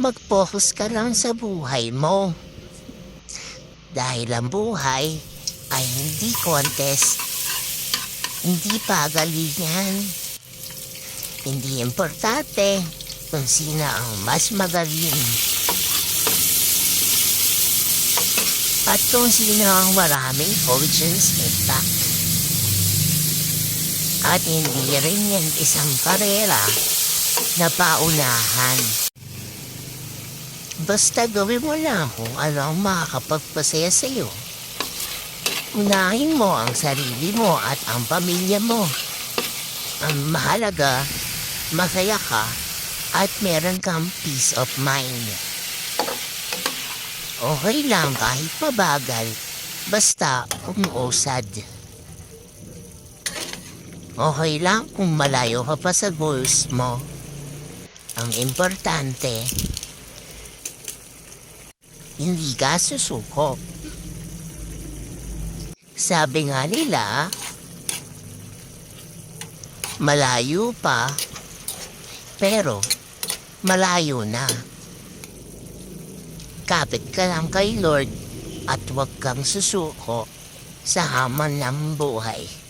Mag-focus ka lang sa buhay mo. Dahil ang buhay ay hindi contest, hindi pagalingan. Hindi importante kung sino ang mas magaling at kung sino ang maraming fortunes intact. At hindi rin yan isang karera na paunahan. Basta gawin mo lang kung ano ang makakapagpasaya sa iyo. Unahin mo ang sarili mo at ang pamilya mo. Ang mahalaga, masaya ka at meron kang peace of mind. Okay lang kahit mabagal, basta umuusad. Okay lang kung malayo ka pa sa goals mo. Ang importante, hindi ka susuko. Sabi nga nila, malayo pa, pero malayo na. Kapit ka lang kay Lord at huwag kang susuko sa hamon ng buhay.